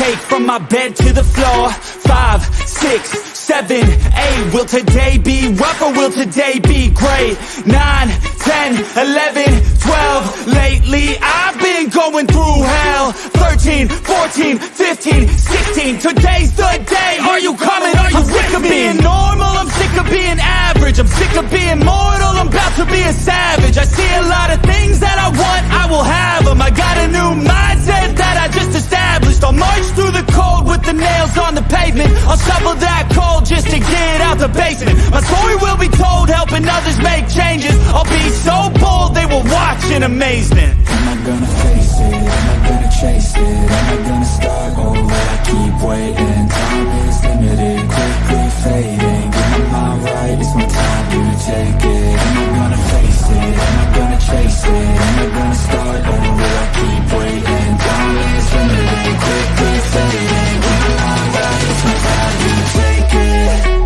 take from my bed to the floor. 5, 6, 7, 8. Will today be rough or will today be great? 9, 10, 11, 12. Lately I've been going through hell. 13, 14, 15, 16. Today's the day. Are you coming? Are you I'm sick of being normal. I'm sick of being average. I'm sick of being mortal. I'm about to be a savage. I see a lot of things that I want. I will have them. I got a new mindset that I just established. I'll march through the cold with the nails on the pavement. I'll shovel that coal just to get out the basement. My story will be told, helping others make changes. I'll be so bold they will watch in amazement. Am I gonna face it? Am I gonna chase it? Am I gonna start or will I keep waiting? Time is limited, quickly fading. Get my mind right, it's my time to take it. Am I gonna face it? Am I gonna chase it? Am I gonna start or will I keep waiting? Time is limited, quickly fading. Get my mind right, it's my time to take it.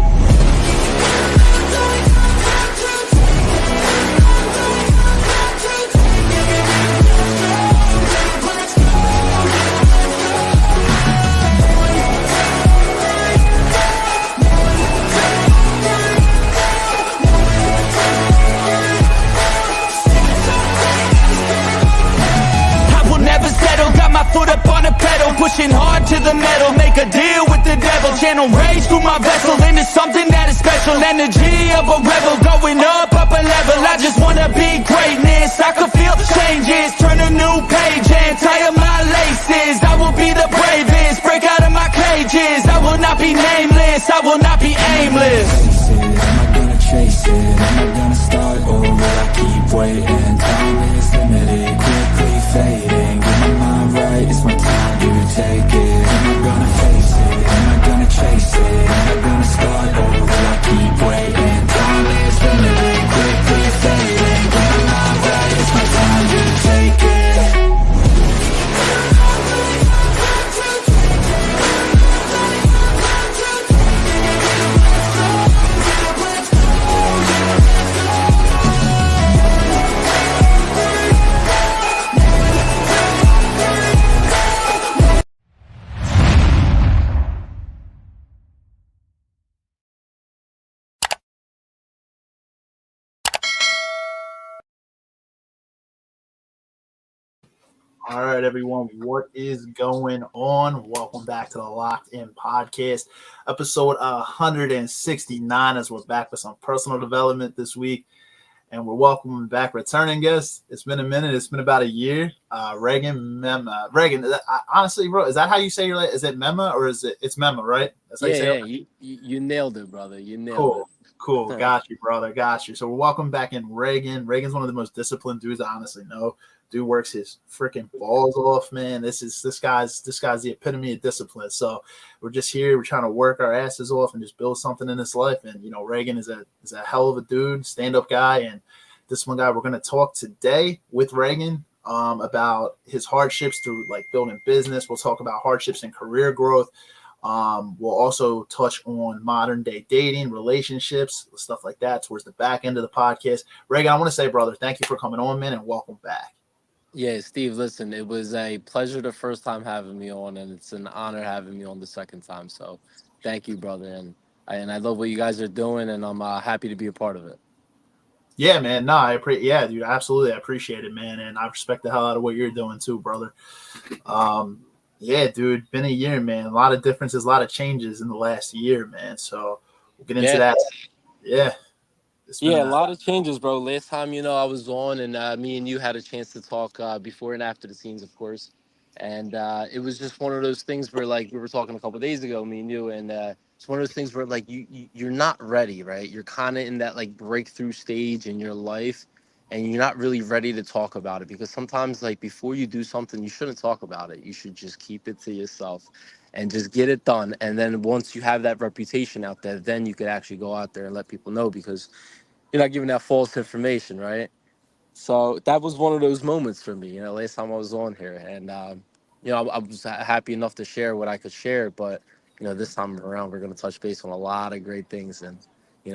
Foot up on the pedal, pushing hard to the metal. Make a deal with the devil. Channel rage through my vessel into something that is special. Energy of a rebel, going up a level. I just wanna be greatness. I could feel changes. Turn a new page and tie up my laces. I will be the bravest. Break out of my cages. I will not be nameless. I will not be aimless. Am I gonna chase it? Am I gonna start or will I keep waiting? Time is limited, quickly fading. Get my mind right, it's my time to take it. Am I gonna face it? Am I gonna chase it? Am I gonna start or will I keep waiting? Time is limited, quickly fading. Get my mind right, it's my time to take it. All right, everyone, what is going on? Welcome back to the Locked In Podcast, episode 169, as we're back with some personal development this week. And we're welcoming back returning guests. It's been a minute. It's been about a year. Regin, Mema. Regin, honestly, bro, is that how you say your name? Is it Mema or is it's Mema, right? That's how you say it? You nailed it, brother. You nailed it. Cool. Got you, brother. Got you. So we're welcome back in Regin. Regin's one of the most disciplined dudes I honestly know. Dude works his freaking balls off, man. This guy's the epitome of discipline. So we're just here. We're trying to work our asses off and just build something in this life. And Regin is a hell of a dude, stand-up guy. And this one guy we're going to talk today with Regin about his hardships through like building business. We'll talk about hardships and career growth. We'll also touch on modern day dating, relationships, stuff like that towards the back end of the podcast. Regin, I want to say, brother, thank you for coming on, man, and welcome back. Yeah, Steve, listen, it was a pleasure the first time having me on, and it's an honor having me on the second time. So thank you, brother. And I love what you guys are doing, and I'm happy to be a part of it. Yeah, man. No, dude, absolutely. I appreciate it, man. And I respect the hell out of what you're doing too, brother. Yeah, dude, been a year, man. A lot of differences, a lot of changes in the last year, man. So we'll get into that. Yeah. Yeah, a lot of changes, bro. Last time, I was on, and me and you had a chance to talk before and after the scenes, of course. And it was just one of those things where, like, we were talking a couple of days ago, me and you, and it's one of those things where, like, you're not ready, right? You're kind of in that, like, breakthrough stage in your life, and you're not really ready to talk about it because sometimes, like, before you do something, you shouldn't talk about it. You should just keep it to yourself and just get it done. And then once you have that reputation out there, then you could actually go out there and let people know because you're not giving out false information, right? So that was one of those moments for me, last time I was on here. And, I was happy enough to share what I could share. But, this time around, we're going to touch base on a lot of great things. And,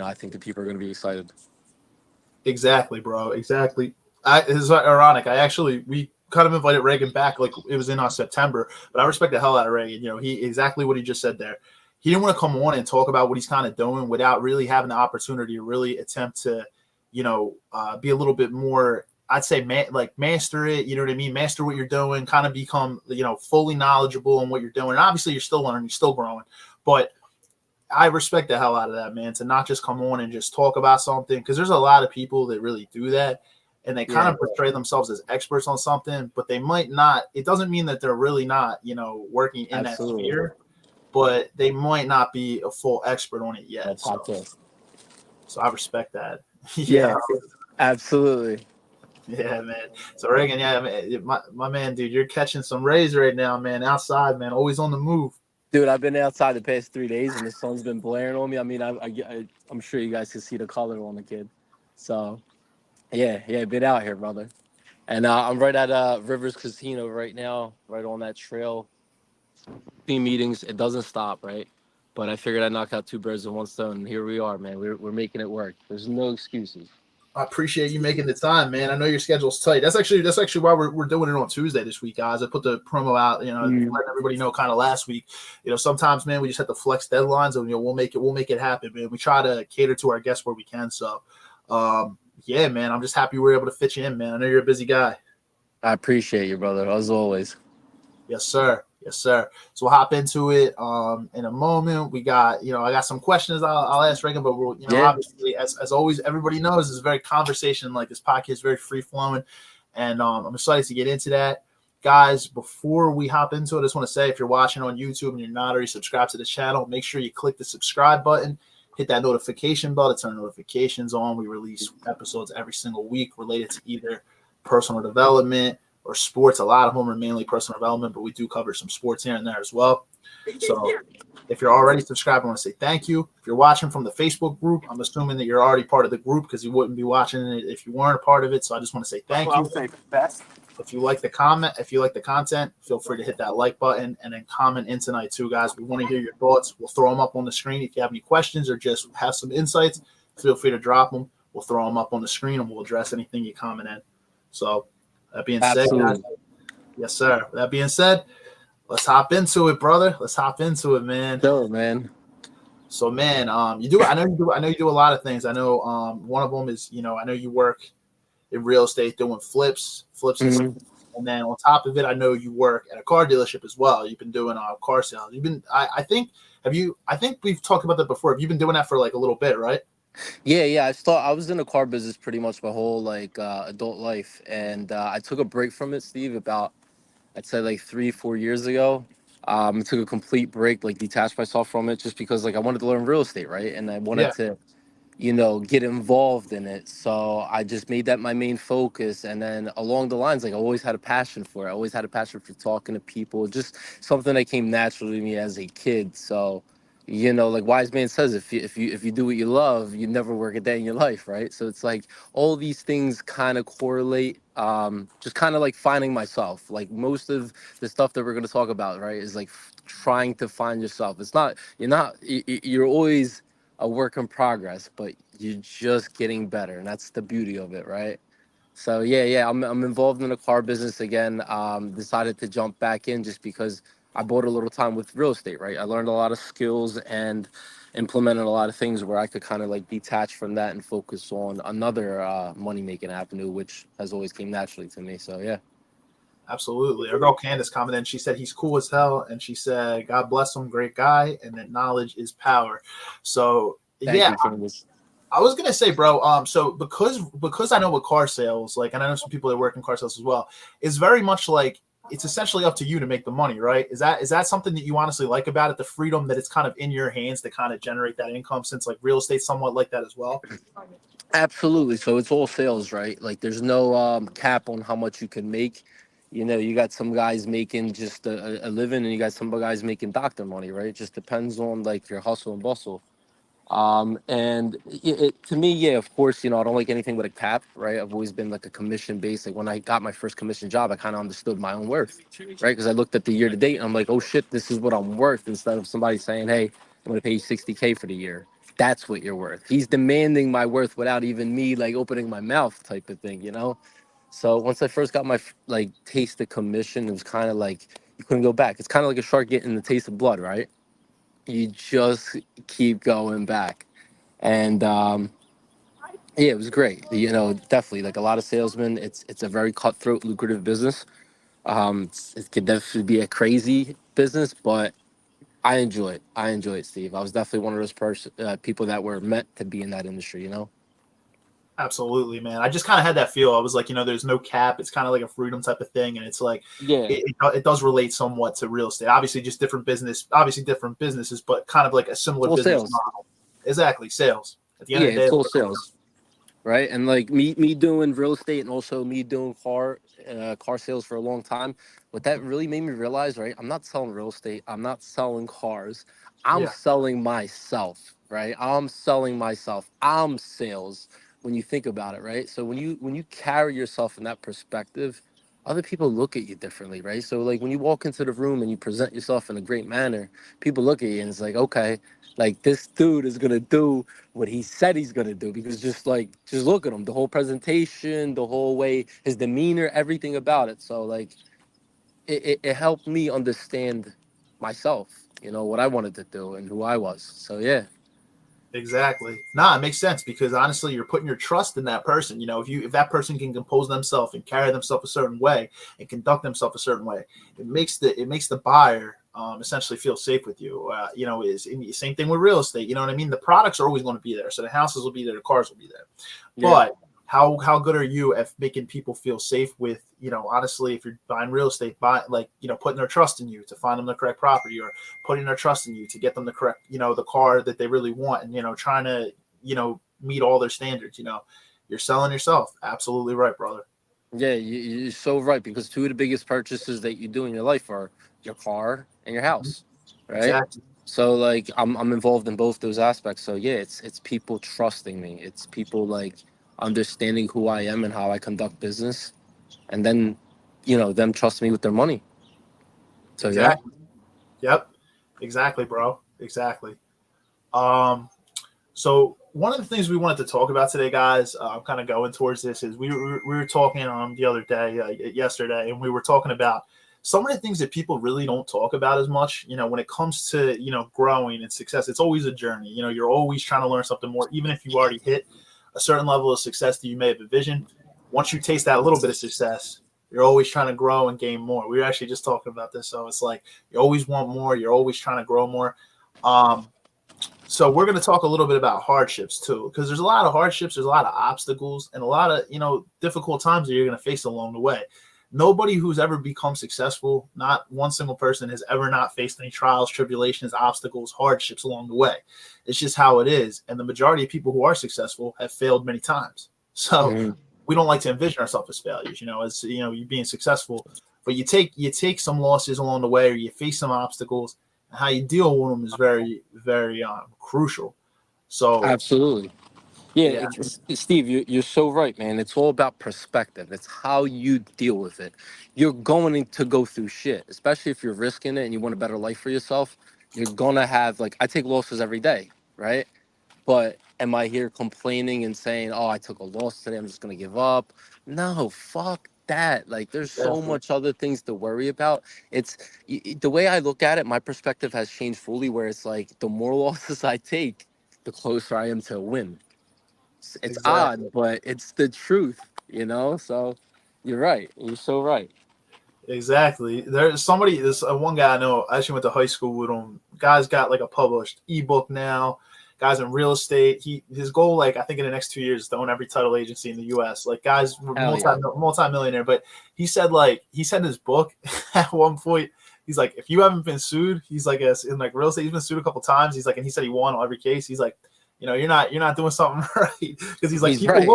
I think the people are going to be excited. Exactly, bro. Exactly. It's ironic. We kind of invited Regin back, like it was in September. But I respect the hell out of Regin. You know, he exactly what he just said there. He didn't want to come on and talk about what he's kind of doing without really having the opportunity to really attempt to, be a little bit more. I'd say master it. You know what I mean? Master what you're doing. Kind of become fully knowledgeable on what you're doing. And obviously, you're still learning, you're still growing, but I respect the hell out of that, man, to not just come on and just talk about something, because there's a lot of people that really do that, and they kind of portray themselves as experts on something, but they might not. It doesn't mean that they're really not, working in that sphere, but they might not be a full expert on it yet. So I respect that. Yeah, absolutely. Yeah, man. So Regin, man, my man, dude, you're catching some rays right now, man. Outside, man, always on the move. Dude, I've been outside the past 3 days, and the sun's been blaring on me. I mean, I'm sure you guys can see the color on the kid. So, yeah, been out here, brother. And I'm right at Rivers Casino right now, right on that trail. Team meetings, it doesn't stop, right? But I figured I'd knock out two birds with one stone, and here we are, man. We're making it work. There's no excuses. I appreciate you making the time, man. I know your schedule's tight. That's actually why we're doing it on Tuesday this week, guys. I put the promo out, letting everybody know kind of last week. Sometimes, man, we just have to flex deadlines, and we'll make it happen, man. We try to cater to our guests where we can. So, yeah, man, I'm just happy we were able to fit you in, man. I know you're a busy guy. I appreciate you, brother, as always. Yes, sir. Yes, sir. So we'll hop into it in a moment. We got, I got some questions I'll ask Regin, but we'll, obviously, as always, everybody knows this is very conversation. Like, this podcast is very free flowing, and I'm excited to get into that. Guys, before we hop into it, I just want to say, if you're watching on YouTube and you're not already subscribed to the channel, make sure you click the subscribe button, hit that notification bell to turn notifications on. We release episodes every single week related to either personal development or sports. A lot of them are mainly personal development, but we do cover some sports here and there as well. So if you're already subscribed, I want to say thank you. If you're watching from the Facebook group, I'm assuming that you're already part of the group, because you wouldn't be watching it if you weren't a part of it. So I just want to say thank you. If you like the content, feel free to hit that like button and then comment in tonight too, guys. We want to hear your thoughts. We'll throw them up on the screen. If you have any questions or just have some insights, feel free to drop them. We'll throw them up on the screen and we'll address anything you comment in. So that being said, guys, yes, sir. That being said, let's hop into it, brother. Let's hop into it, man. Sure, man. So, man, I know you do a lot of things. I know one of them is, I know you work in real estate doing flips, and then on top of it, I know you work at a car dealership as well. You've been doing car sales. You've been, I think we've talked about that before. Have you been doing that for like a little bit, right? Yeah. I was in the car business pretty much my whole adult life, and I took a break from it, Steve, about I'd say like 3-4 years ago. I took a complete break, like detached myself from it, just because like I wanted to learn real estate, right? And I wanted to, get involved in it. So I just made that my main focus. And then along the lines, like I always had a passion for it. I always had a passion for talking to people, just something that came naturally to me as a kid. So, like wise man says, if you do what you love, you never work a day in your life, right? So it's like all these things kind of correlate. Just kind of like finding myself. Like most of the stuff that we're going to talk about, right, is like trying to find yourself. You're always a work in progress, but you're just getting better, and that's the beauty of it, right? So I'm involved in the car business again. Decided to jump back in just because I bought a little time with real estate, right? I learned a lot of skills and implemented a lot of things where I could kind of like detach from that and focus on another money making avenue, which has always came naturally to me. So yeah. Absolutely. Our girl Candace commented, she said he's cool as hell, and she said God bless him, great guy, and that knowledge is power. So Thank you, I was gonna say, bro. So because I know what car sales, like, and I know some people that work in car sales as well, is very much like it's essentially up to you to make the money, right? Is that something that you honestly like about it? The freedom that it's kind of in your hands to kind of generate that income, since like real estate somewhat like that as well. Absolutely. So it's all sales, right? Like there's no cap on how much you can make. You got some guys making just a living, and you got some guys making doctor money, right? It just depends on like your hustle and bustle. And to me, yeah, of course, I don't like anything but a cap, right? I've always been like a commission based. Like when I got my first commission job, I kind of understood my own worth, right? Because I looked at the year to date and I'm like, oh shit, this is what I'm worth. Instead of somebody saying, hey, I'm going to pay you 60K for the year. That's what you're worth. He's demanding my worth without even me like opening my mouth type of thing, So once I first got my like taste of commission, it was kind of like you couldn't go back. It's kind of like a shark getting the taste of blood, right? You just keep going back. And yeah, it was great. You know, definitely like a lot of salesmen. It's a very cutthroat, lucrative business. It could definitely be a crazy business, but I enjoy it. I enjoy it, Steve. I was definitely one of those people that were meant to be in that industry. You know. Absolutely, man. I just kind of had that feel. I was like, there's no cap. It's kind of like a freedom type of thing, and it's like Yeah. it does relate somewhat to real estate. Obviously, just different business. Obviously, different businesses, but kind of like a similar Full business sales. model. Exactly, sales. At the end Yeah, of the it's day, full sales. Right, and like me doing real estate and also me doing car sales for a long time, what that really made me realize, right, I'm not selling real estate, I'm not selling cars, I'm yeah, selling myself, right? I'm selling myself, I'm sales. When you think about it, right? So when you carry yourself in that perspective, other people look at you differently, right? So like when you walk into the room and you present yourself in a great manner, people look at you and it's like, okay, like this dude is gonna do what he said he's gonna do, because just look at him, the whole presentation, the whole way, his demeanor, everything about it. So like it helped me understand myself, you know, what I wanted to do and who I was. So yeah. exactly. Nah, it makes sense because honestly, you're putting your trust in that person. If that person can compose themselves and carry themselves a certain way and conduct themselves a certain way, it makes the buyer essentially feel safe with you. Is same thing with real estate. You know what I mean? The products are always going to be there, so the houses will be there, the cars will be there. Yeah. But how good are you at making people feel safe with, honestly, if you're buying real estate, putting their trust in you to find them the correct property, or putting their trust in you to get them the correct, the car that they really want, and, trying to, meet all their standards, you're selling yourself. Absolutely right, brother. Yeah, you're so right, because two of the biggest purchases that you do in your life are your car and your Mhm. house, right? Exactly. So like I'm involved in both those aspects. So yeah, it's people trusting me. It's people like understanding who I am and how I conduct business, and then them trust me with their money. So yeah. Exactly. Yep. Exactly, bro. Exactly. Um, So one of the things we wanted to talk about today, guys, kind of going towards this, is we were talking the other day, yesterday, and we were talking about some of the things that people really don't talk about as much. When it comes to growing and success, it's always a journey. You're always trying to learn something more, even if you already hit a certain level of success that you may have envisioned. Once you taste that little bit of success, you're always trying to grow and gain more. We were actually just talking about this, so it's like you always want more. You're always trying to grow more. Um, so we're going to talk a little bit about hardships too, because there's a lot of hardships, there's a lot of obstacles, and a lot of difficult times that you're going to face along the way. Nobody who's ever become successful, not one single person, has ever not faced any trials, tribulations, obstacles, hardships along the way. It's just how it is, and the majority of people who are successful have failed many times. So Mhm. we don't like to envision ourselves as failures. As you being successful, but you take some losses along the way, or you face some obstacles. How you deal with them is very, very crucial. So Absolutely. Yeah, yeah, Steve, you're so right, man. It's all about perspective. It's how you deal with it. You're going to go through shit, especially if you're risking it and you want a better life for yourself. You're gonna have, like, I take losses every day, right? But am I here complaining and saying, "Oh, I took a loss today, I'm just gonna give up"? No, fuck that. Like, there's so exactly, much other things to worry about. It's the way I look at it. My perspective has changed fully, where it's like the more losses I take, the closer I am to a win. It's exactly, odd, but it's the truth. So you're right. You're so right. exactly. There's somebody. This one guy I know. I actually went to high school with him. Guy's got like a published ebook now. Guy's in real estate. His goal, like I think in the next 2 years, is to own every title agency in the U.S. Like guy's Hell yeah. multi-millionaire. But he said in his book at one point, he's like, if you haven't been sued, he's like, in like real estate, he's been sued a couple times. He's like, and he said he won every case. He's like, you're not doing something right, because he's like, He's right.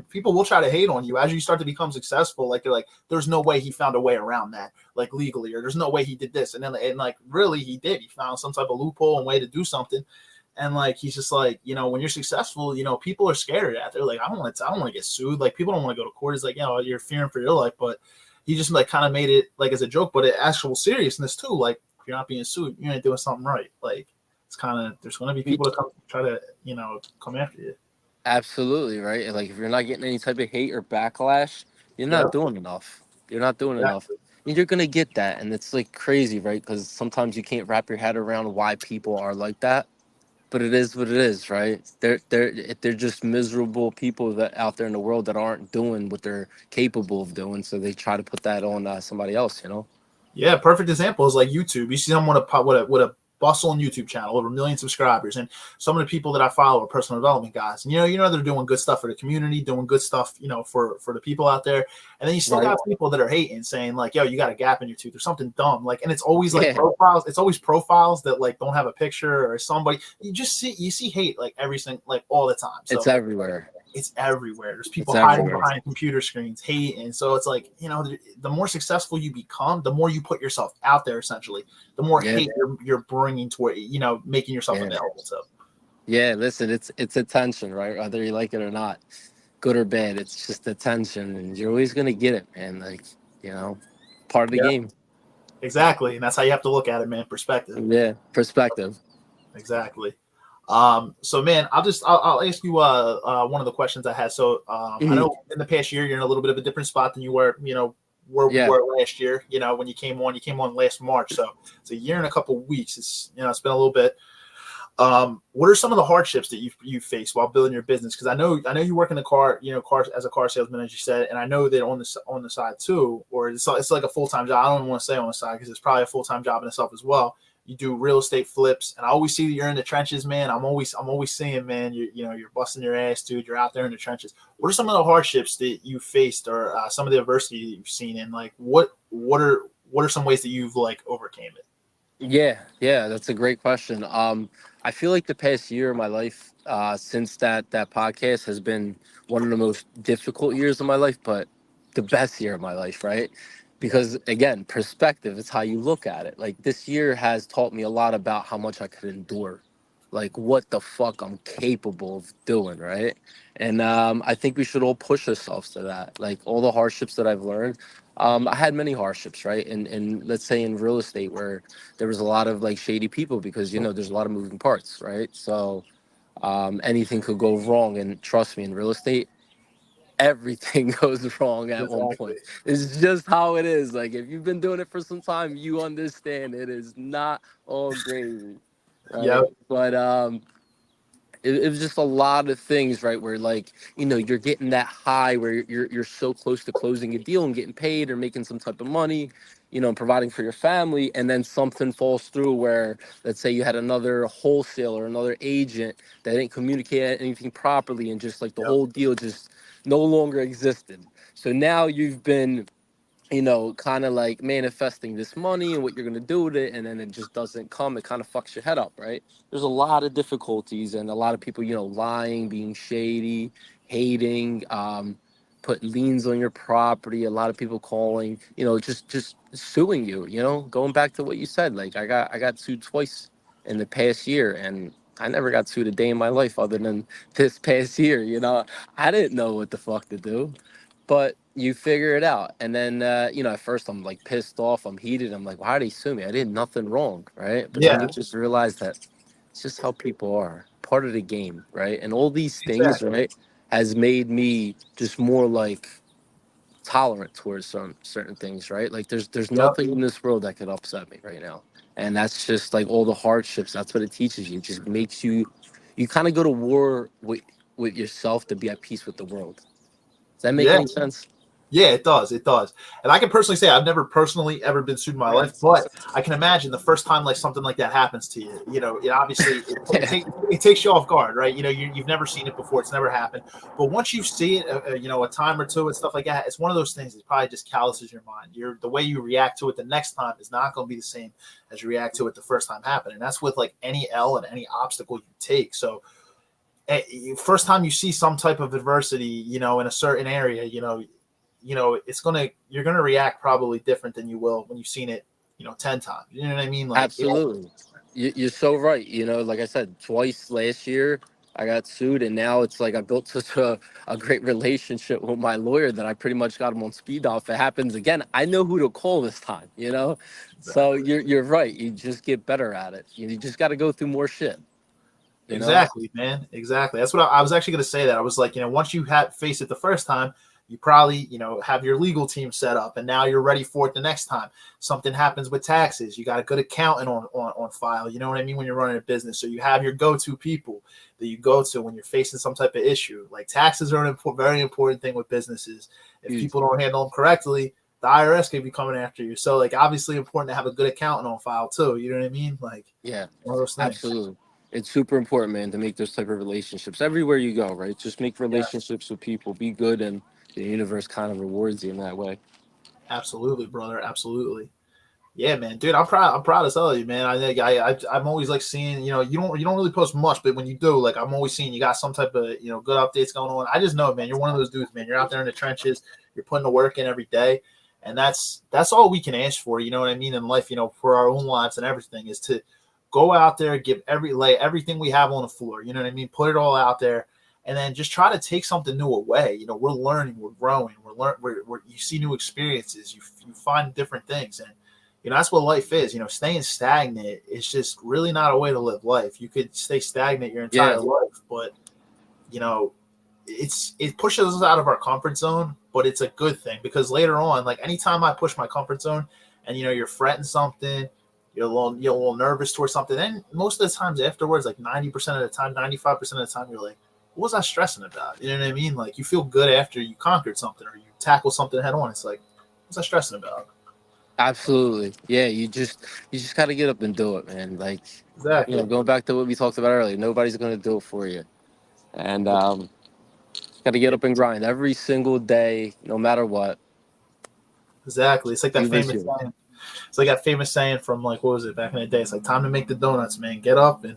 people will try to hate on you as you start to become successful. Like they're like, there's no way he found a way around that, like legally, or there's no way he did this, and like really he did. He found some type of loophole and way to do something. And like he's just like, when you're successful, people are scared of that. They're like, I don't want to get sued. Like people don't want to go to court. It's like, you're fearing for your life. But he just like kind of made it like as a joke, but it actual seriousness too. Like if you're not being sued, you ain't doing something right. Like it's kind of, there's going to be people that come try to come after you. Absolutely right. And like if you're not getting any type of hate or backlash, You're not Yep. doing enough. You're not doing enough. Exactly. And you're gonna get that, and it's like crazy, right? Because sometimes you can't wrap your head around why people are like that. But it is what it is, right? They're just miserable people that out there in the world that aren't doing what they're capable of doing. So they try to put that on somebody else, you know? Yeah, perfect example is like YouTube. You see someone with a bustling YouTube channel, over 1 million subscribers, and some of the people that I follow are personal development guys. And you know they're doing good stuff for the community, doing good stuff, for the people out there. And then you still Right? got people that are hating, saying like, "Yo, you got a gap in your tooth or something dumb." Like, and it's always like Yeah, profiles. It's always profiles that like don't have a picture or somebody. You see hate like every single like all the time. it's So everywhere. it's everywhere. There's It's people hiding everywhere. behind computer screens, hating. So it's like, the more successful you become, the more you put yourself out there, essentially, the more Yeah, hate you're bringing toward, making yourself yeah, available to. yeah. Listen, it's attention, right? Whether you like it or not, good or bad, it's just attention, and you're always gonna get it, man. Like, you know, part of the Yeah, game. exactly. And that's how you have to look at it, man. Perspective. Yeah, perspective. Exactly. So man, I'll ask you one of the questions I had. So I Mhm. know in the past year you're in a little bit of a different spot than you were, Yeah, were last year. When you came on last March. So it's a year and a couple of weeks. It's been a little bit. What are some of the hardships that you faced while building your business? Because I know you work in the car as a car salesman, as you said, and I know that on the side too, or it's like a full time job. I don't even want to say on the side because it's probably a full time job in itself as well. You do real estate flips, and I always see that you're in the trenches, man. I'm always seeing, man. You're busting your ass, dude. You're out there in the trenches. What are some of the hardships that you faced, or some of the adversity that you've seen, and like what are some ways that you've like overcame it? yeah. That's a great question. I feel like the past year of my life, since that podcast has been one of the most difficult years of my life, but the best year of my life, right? Because again, perspective is how you look at it. Like this year has taught me a lot about how much I could endure, like what the fuck I'm capable of doing, right? And I think we should all push ourselves to that. Like all the hardships that I've learned. I had many hardships, right? And let's say in real estate where there was a lot of like shady people because there's a lot of moving parts, right? So anything could go wrong, and trust me, in real estate everything goes wrong at one Exactly. point. It's just how it is. Like if you've been doing it for some time, you understand it is not all gravy, right? Yep. But it was just a lot of things, right? Where like you're getting that high where you're so close to closing a deal and getting paid or making some type of money, and providing for your family, and then something falls through where, let's say, you had another wholesaler, another agent that didn't communicate anything properly, and just like the Yep. whole deal just no longer existed. So now you've been kind of like manifesting this money and what you're going to do with it, and then it just doesn't come. It kind of fucks your head up, right? There's a lot of difficulties and a lot of people, lying, being shady, hating, putting liens on your property. A lot of people calling, just suing you. Going back to what you said, like I got sued twice in the past year, and I never got sued a day in my life other than this past year. I didn't know what the fuck to do, but you figure it out. And then, at first I'm like pissed off, I'm heated. I'm like, why did he sue me? I did nothing wrong, right? But then Yeah. you just realize that it's just how people are, part of the game, right? And all these things, Exactly. right, has made me just more like tolerant towards some certain things, right? Like there's Yep. nothing in this world that could upset me right now. And that's just like all the hardships. That's what it teaches you. It just makes you kind of go to war with yourself to be at peace with the world. Does that make Yeah. any sense? Yeah, it does. It does. And I can personally say I've never personally ever been sued in my life, but I can imagine the first time like something like that happens to you, it obviously it takes you off guard, right? You've never seen it before. It's never happened. But once you see it, a time or two and stuff like that, it's one of those things that probably just calluses your mind. The way you react to it the next time is not going to be the same as you react to it the first time happened. And that's with like any L and any obstacle you take. So first time you see some type of adversity, in a certain area, you're gonna react probably different than you will when you've seen it, 10 times. You know what I mean? Like Absolutely. You're so right. Like I said, twice last year I got sued, and now it's like I built such a great relationship with my lawyer that I pretty much got him on speed dial. If it happens again, I know who to call this time. So exactly. you're right. You just get better at it. You just got to go through more shit, you know? Exactly, man. Exactly. That's what I was actually going to say. That I was like, once you had face it the first time, You probably, have your legal team set up, and now you're ready for it the next time. Something happens with taxes. You got a good accountant on file. You know what I mean? When you're running a business. So you have your go-to people that you go to when you're facing some type of issue. Like taxes are very important thing with businesses. If people don't handle them correctly, the IRS could be coming after you. So like obviously important to have a good accountant on file too. You know what I mean? Like one of those things. Absolutely. It's super important, man, to make those type of relationships everywhere you go, right? Just make relationships with people, be good, and the universe kind of rewards you in that way. Absolutely, brother. Absolutely. Yeah, man, dude, I'm proud. I'm proud as hell of you, man. I think I'm always like seeing, you don't really post much, but when you do, like, I'm always seeing you got some type of, good updates going on. I just know, man, you're one of those dudes, man. You're out there in the trenches. You're putting the work in every day, and that's all we can ask for. You know what I mean in life, for our own lives and everything, is to go out there, give everything we have on the floor. You know what I mean? Put it all out there, and then just try to take something new away. We're learning, we're growing, you see new experiences, you find different things, and that's what life is. Staying stagnant is just really not a way to live life. You could stay stagnant your entire life, but it pushes us out of our comfort zone, but it's a good thing because later on, like anytime I push my comfort zone and you're fretting something, you're a little nervous towards something, then most of the times afterwards, like 90% of the time, 95% of the time, you're like, what was I stressing about? You know what I mean? Like you feel good after you conquered something or you tackle something head on. It's like, what was I stressing about? Absolutely. Yeah, you just got to get up and do it, man. Like, Exactly. going back to what we talked about earlier, nobody's going to do it for you. And got to get up and grind every single day, no matter what. Exactly. It's like that You was famous you. saying. It's like that famous saying from like what was it back in the day? It's like time to make the donuts, man. Get up and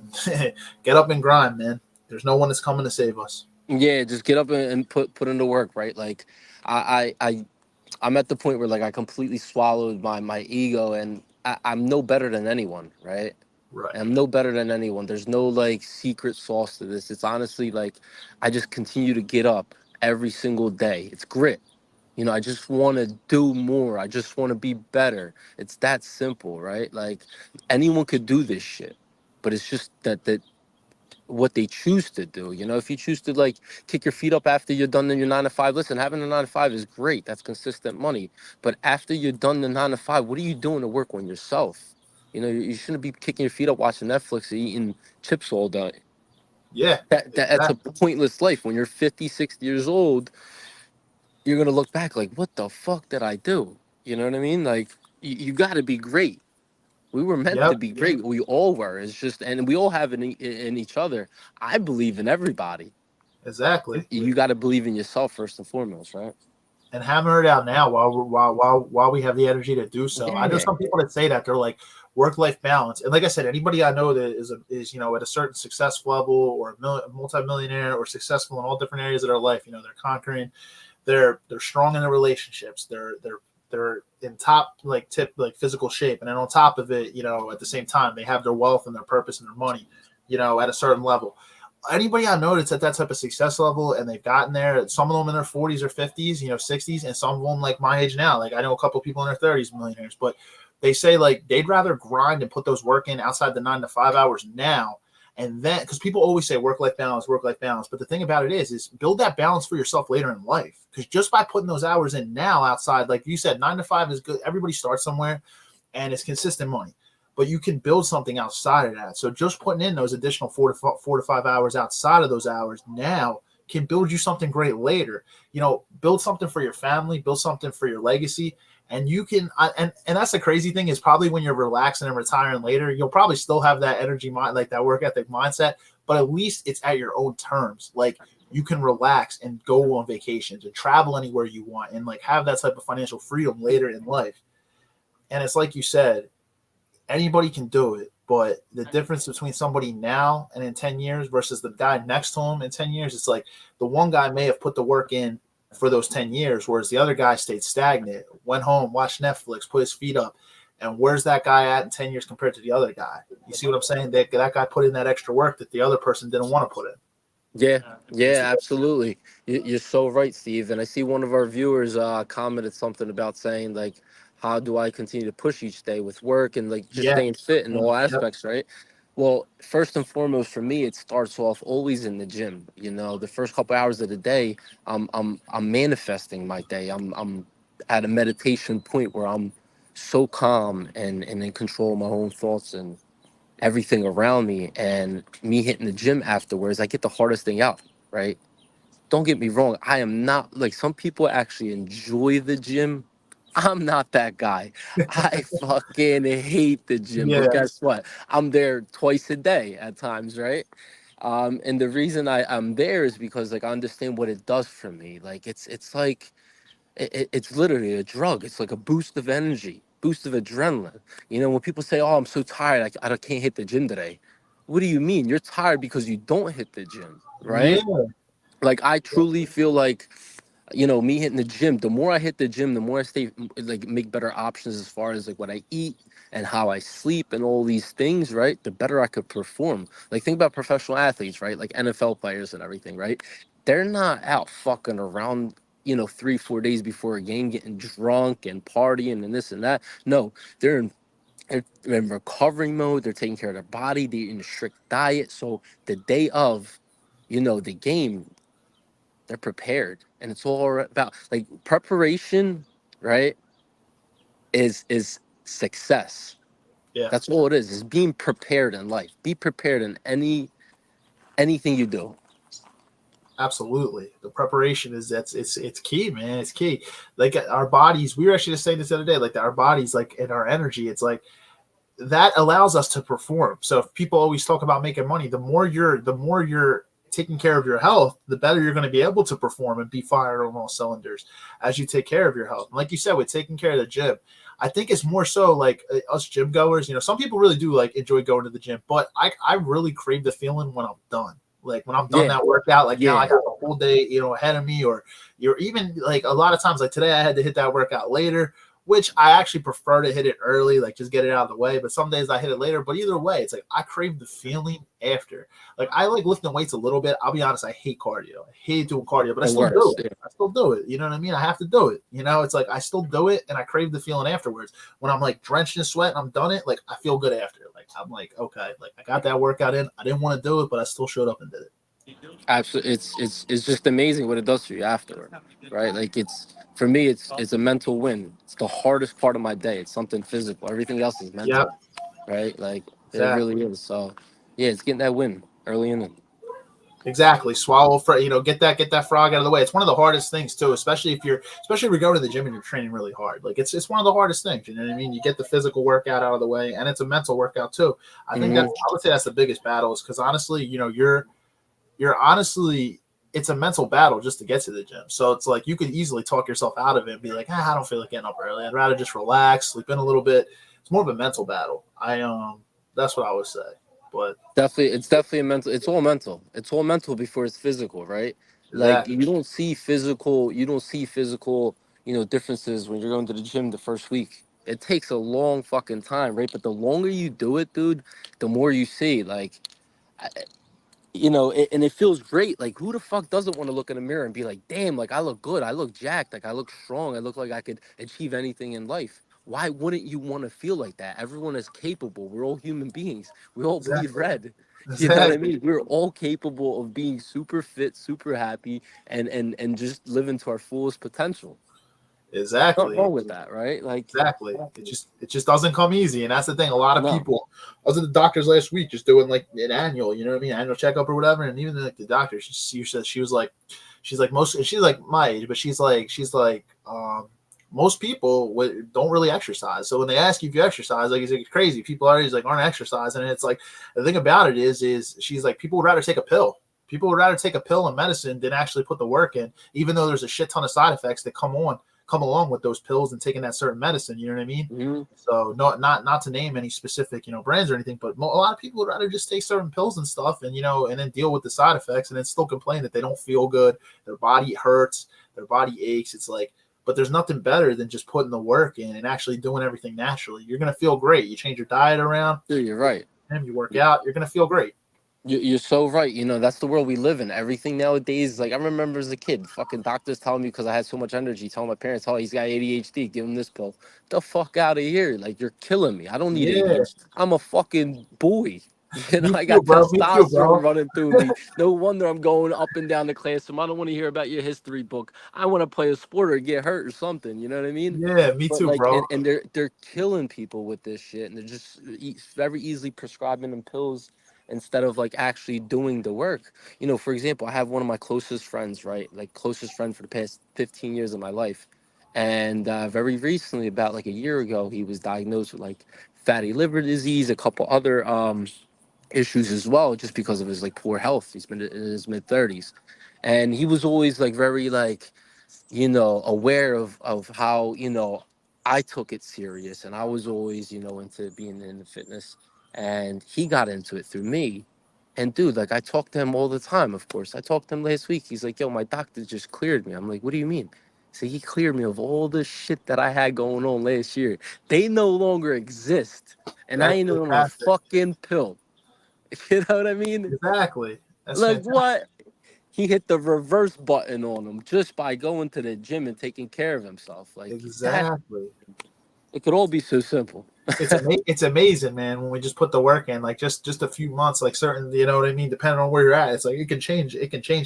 get up and grind, man. There's no one that's coming to save us. Yeah, just get up and put into work, right? Like, I'm at the point where like I completely swallowed my ego, and I'm no better than anyone, right? Right. I'm no better than anyone. There's no like secret sauce to this. It's honestly like I just continue to get up every single day. It's grit. I just want to do more. I just want to be better. It's that simple, right? Like anyone could do this shit, but it's just that what they choose to do. If you choose to like kick your feet up after you're done in your 9 to 5, listen, having a 9 to 5 is great. That's consistent money. But after you're done the 9 to 5, what are you doing to work on yourself? You shouldn't be kicking your feet up watching Netflix and eating chips all day. Yeah. That's a Exactly. pointless life. When you're 50, 60 years old, you're going to look back like, what the fuck did I do? You know what I mean? Like, you got to be great. We were meant to Yep. be great. We all were. It's just, and we all have it in each other. I believe in everybody. Exactly. You got to believe in yourself first and foremost, right? And hammer it out now while we have the energy to do so. I know Yeah. some people that say that they're like work-life balance, and like I said, anybody I know that is at a certain success level or a multi-millionaire or successful in all different areas of their life, they're conquering. They're strong in their relationships. They're in top tip physical shape, and then on top of it, at the same time they have their wealth and their purpose and their money, at a certain level. Anybody I know that's at that type of success level and they've gotten there, some of them in their 40s or 50s, 60s, and some of them like my age now. Like I know a couple of people in their 30s, millionaires, but they say like they'd rather grind and put those work in outside the 9 to 5 hours now. And then, because people always say work-life balance. But the thing about it is build that balance for yourself later in life. Because just by putting those hours in now outside, like you said, 9 to 5 is good. Everybody starts somewhere and it's consistent money. But you can build something outside of that. So just putting in those additional 4 to 5 hours outside of those hours now can build you something great later. Build something for your family, build something for your legacy. And you can, and that's the crazy thing is probably when you're relaxing and retiring later, you'll probably still have that energy mind, like that work ethic mindset, but at least it's at your own terms. Like you can relax and go on vacations and travel anywhere you want and like have that type of financial freedom later in life. And it's like you said, anybody can do it, but the difference between somebody now and in 10 years versus the guy next to him in 10 years, it's like the one guy may have put the work in for those 10 years, whereas the other guy stayed stagnant, went home, watched Netflix, put his feet up. And where's that guy at in 10 years compared to the other guy? You see what I'm saying? That guy put in that extra work that the other person didn't want to put in. Yeah, absolutely. You're so right, Steve. And I see one of our viewers commented something about saying like, how do I continue to push each day with work and like just Yeah. staying fit in all Yep. aspects, right? Well, first and foremost, for me, it starts off always in the gym. You know, the first couple hours of the day, I'm manifesting my day. I'm at a meditation point where I'm so calm and in control of my own thoughts and everything around me. And me hitting the gym afterwards, I get the hardest thing out, right? Don't get me wrong. I am not like some people actually enjoy the gym. I'm not that guy. I fucking hate the gym. But Yeah, guess what? I'm there twice a day at times, right? And the reason I'm there is because like I understand what it does for me. Like it's like it's literally a drug. It's like a boost of energy, boost of adrenaline. You know, when people say, "Oh, I'm so tired, I can't hit the gym today." What do you mean? You're tired because you don't hit the gym, right? yeah, Like I truly feel like, you know, me hitting the gym, the more I hit the gym, the more I stay like make better options as far as like what I eat and how I sleep and all these things, right? The better I could perform. Like think about professional athletes, right? Like NFL players and everything, right? They're not out fucking around, you know, 3 4 days before a game getting drunk and partying and this and that. No, they're in they're in recovering mode. They're taking care of their body. They're in a strict diet. So the day of, you know, the game, they're prepared, and it's all about like preparation, right? Is success. yeah. That's all it is being prepared in life. Be prepared in anything you do. Absolutely. The preparation is it's key, man. It's key. Like our bodies, we were actually just saying this the other day, like our bodies, like and our energy, it's like that allows us to perform. So if people always talk about making money, the more you're taking care of your health, the better you're going to be able to perform and be fired on all cylinders as you take care of your health. And like you said, with taking care of the gym, I think it's more so like us gym goers. You know, some people really do like enjoy going to the gym, but I really crave the feeling when I'm done. Like when I'm done Yeah, that workout, like now I yeah. got the whole day, ahead of me, or you're even like a lot of times, like today I had to hit that workout later, which I actually prefer to hit it early, like just get it out of the way. But some days I hit it later. But either way, it's like I crave the feeling after. Like I like lifting weights a little bit. I'll be honest, I hate cardio. I hate doing cardio, but I The still do worst. it. Yeah. I still do it. You know what I mean? I have to do it. It's like I still do it, and I crave the feeling afterwards. When I'm like drenched in sweat and I'm done it, like I feel good after. Like I'm like, okay, like I got that workout in. I didn't want to do it, but I still showed up and did it. Absolutely, it's just amazing what it does for you afterward, right? Like it's for me, it's a mental win. It's the hardest part of my day. It's something physical. Everything else is Yep, mental, right? Like it really exactly. is. So yeah, it's getting that win early in it. Exactly. Swallow for get that frog out of the way. It's one of the hardest things too, especially if you're going to the gym and you're training really hard. Like it's one of the hardest things. You know what I mean? You get the physical workout out of the way, and it's a mental workout too. Hmm. I would say that's the biggest battle, is because honestly, you're honestly it's a mental battle just to get to the gym. So it's like you could easily talk yourself out of it and be like, I don't feel like getting up early. I'd rather just relax, sleep in a little bit. It's more of a mental battle. That's what I would say. But Definitely, it's definitely a mental. It's all mental. It's all mental before it's physical, right? Like exactly, you don't see physical, you know, differences when you're going to the gym the first week. It takes a long fucking time, right? But the longer you do it, dude, the more you see. Like you know, and it feels great. Like, who the fuck doesn't want to look in the mirror and be like, damn, like I look good, I look jacked, like I look strong, I look like I could achieve anything in life. Why wouldn't you want to feel like that? Everyone is capable. We're all human beings. We all bleed exactly, red. You know what I exactly, mean? We're all capable of being super fit, super happy, and just living to our fullest potential. Nothing exactly. wrong with that, right? Like, Exactly. It just doesn't come easy, and that's the thing. A lot of no. people. I was at the doctor's last week, just doing like an annual, you know what I mean, annual checkup or whatever. And even like the doctor, she said she's like she's like my age, but most people don't really exercise. So when they ask you if you exercise, like it's crazy. People always like aren't exercising, and it's like the thing about it is she's like people would rather take a pill. People would rather take a pill and medicine than actually put the work in, even though there's a shit ton of side effects that come along with those pills and taking that certain medicine. You know what I mean? Mhm. So not to name any specific brands or anything, but a lot of people would rather just take certain pills and stuff, and then deal with the side effects, and then still complain that they don't feel good, their body hurts, their body aches. It's like, but there's nothing better than just putting the work in and actually doing everything naturally. You're gonna feel great. You change your diet around, Dude, you're right. you work out, you're gonna feel great. You're so right. You know, that's the world we live in. Everything nowadays, like I remember as a kid, fucking doctors telling me because I had so much energy, telling my parents, oh, he's got ADHD, give him this pill. The fuck out of here. Like, you're killing me. I don't need Yeah, ADHD. I'm a fucking boy. You know, Me I too, got bro. Me too, testosterone bro. running through me. No wonder I'm going up and down the classroom. I don't want to hear about your history book. I want to play a sport or get hurt or something. You know what I mean? Yeah, me But too, like, bro. and they're killing people with this shit, and they're just very easily prescribing them pills instead of like actually doing the work. You know, for example, I have one of my closest friends, right? Like closest friend for the past 15 years of my life. And very recently, about like a year ago, he was diagnosed with like fatty liver disease, a couple other issues as well, just because of his like poor health. He's been in his mid 30s, and he was always like very like, aware of how, I took it serious, and I was always, into being in the fitness, and he got into it through me. And dude, like I talk to him all the time. Of course, I talked to him last week. He's like, "Yo, my doctor just cleared me." I'm like, "What do you mean?" So he cleared me of all the shit that I had going on last year. They no longer exist, and I That's ain't on a fantastic. fucking pill. You know what I mean? Exactly. That's Like fantastic. what? He hit the reverse button on him just by going to the gym and taking care of himself. Like that, Exactly. it could all be so simple. It's amazing, man, when we just put the work in, like just a few months, like certain, you know what I mean, depending on where you're at, it's like it can change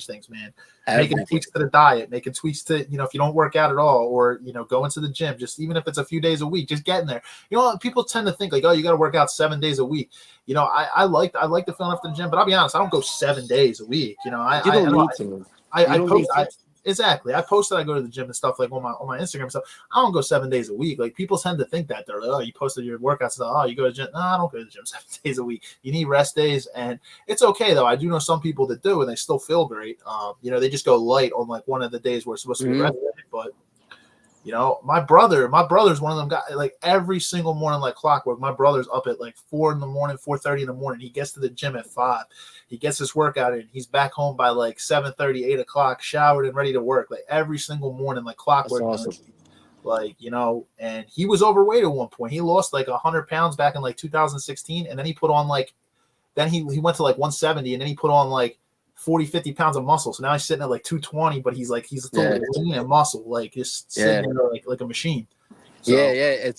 things, man. Making Everything. tweaks to the diet, making tweaks to, if you don't work out at all, or go into the gym, just even if it's a few days a week, just getting there. People tend to think like, oh, you got to work out 7 days a week. I like to fill up the gym, but I'll be honest, I don't go 7 days a week. You I don't know need to. You I don't post need to. exactly. I post that I go to the gym and stuff like on my Instagram stuff. I don't go 7 days a week. Like people tend to think that they're like, oh, you posted your workouts stuff. Oh, you go to the gym. No, I don't go to the gym 7 days a week. You need rest days, and it's okay though. I do know some people that do, and they still feel great. They just go light on like one of the days where it's supposed to be a rest Mhm. day. But my brother's one of them guys. Like every single morning, like clockwork. My brother's up at like 4 in the morning, 4:30 in the morning. He gets to the gym at 5. He gets his workout in. He's back home by like 7:30, 8 o'clock, showered and ready to work. Like every single morning, like That's clockwork. awesome. Like and he was overweight at one point. He lost like 100 pounds back in like 2016, and then he put on like then he went to like 170, and then he put on like 40, 50 pounds of muscle. So now he's sitting at like 220, but he's still Yeah, lean and muscle, like just yeah, sitting there like a machine. yeah, So yeah.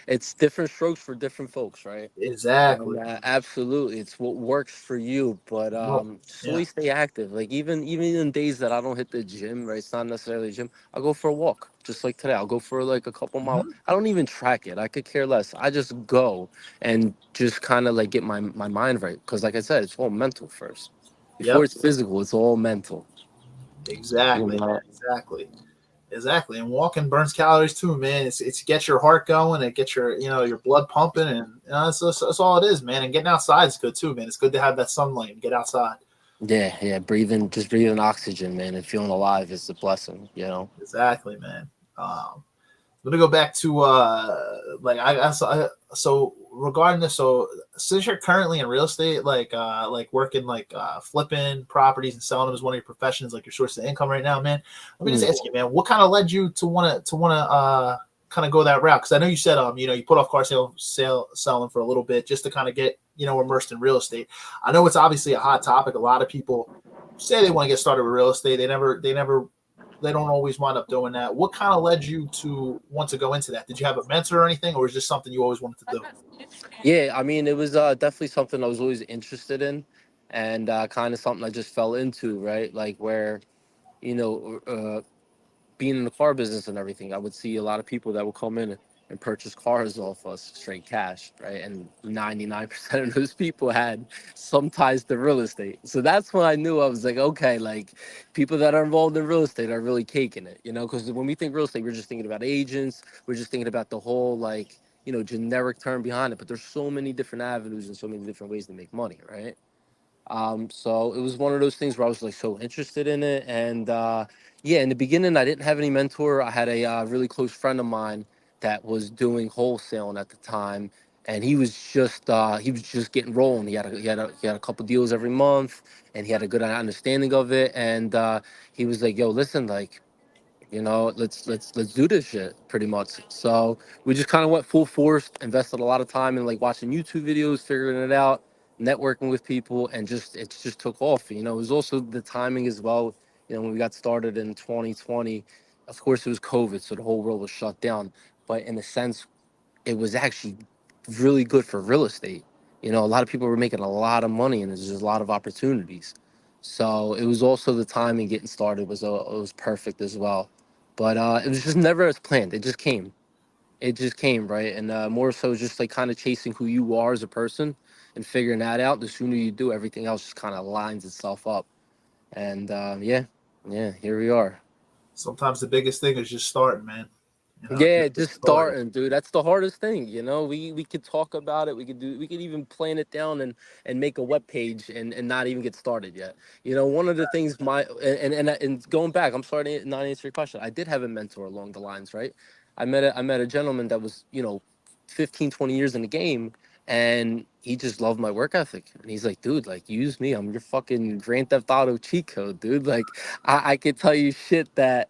It's different strokes for different folks, right? And exactly. absolutely, it's what works for you. But Well, just yeah. always stay active. Like even in days that I don't hit the gym, right? It's not necessarily a gym. I'll go for a walk, just like today. I'll go for like a couple mile. Mhm. I don't even track it. I could care less. I just go and just kind of like get my mind right. Because like I said, it's all mental first. Before Yep. it's physical, it's all mental. You Exactly, know. man. Exactly. Exactly. And walking burns calories too, man. It's gets your heart going, it gets your blood pumping, and that's all it is, man. And getting outside is good too, man. It's good to have that sunlight and get outside. Yeah, yeah. Just breathing oxygen, man, and feeling alive is a blessing. You know. Exactly, man. I'm gonna go back to like so regarding this. So since you're currently in real estate, like working like flipping properties and selling them as one of your professions, like your source of income right now, man. Let me just Mm. ask you, man, what kind of led you to wanna kind of go that route? Because I know you said you put off car selling for a little bit just to kind of get immersed in real estate. I know it's obviously a hot topic. A lot of people say they want to get started with real estate. They don't always wind up doing that. What kind of led you to want to go into that? Did you have a mentor or anything, or is this something you always wanted to do? Yeah, I mean, it was definitely something I was always interested in, and kind of something I just fell into, right? Like where, you know, being in the car business and everything, I would see a lot of people that would come in and purchase cars off us straight cash, right? And 99% of those people had some ties to real estate. So that's when I knew I was like, okay, like people that are involved in real estate are really caking it, because when we think real estate, we're just thinking about agents, we're just thinking about the whole like, generic term behind it. But there's so many different avenues and so many different ways to make money, right? So it was one of those things where I was like so interested in it. And yeah, in the beginning, I didn't have any mentor. I had a really close friend of mine that was doing wholesaling at the time, and he was just getting rolling. He had a couple deals every month, and he had a good understanding of it. And he was like, "Yo, listen, like." Let's do this shit pretty much. So we just kind of went full force, invested a lot of time in like watching YouTube videos, figuring it out, networking with people, and it just took off. It was also the timing as well. When we got started in 2020, of course it was COVID, so the whole world was shut down. But in a sense, it was actually really good for real estate. You know, a lot of people were making a lot of money, and there's just a lot of opportunities. So it was also the timing getting started was perfect as well. But it was just never as planned. It just came. It just came, right? And more so just like kind of chasing who you are as a person and figuring that out. The sooner you do, everything else just kind of lines itself up. And yeah, here we are. Sometimes the biggest thing is just starting, man. Yeah, Just just starting. starting, dude. That's the hardest thing, you know. We could talk about it. We could even plan it down and make a web page and not even get started yet. You know, one of the things my and going back, I'm sorry to not answer your question. I did have a mentor along the lines, right? I met a gentleman that was, 15, 20 years in the game, and he just loved my work ethic. And he's like, dude, like use me. I'm your fucking Grand Theft Auto cheat code, dude. Like I could tell you shit that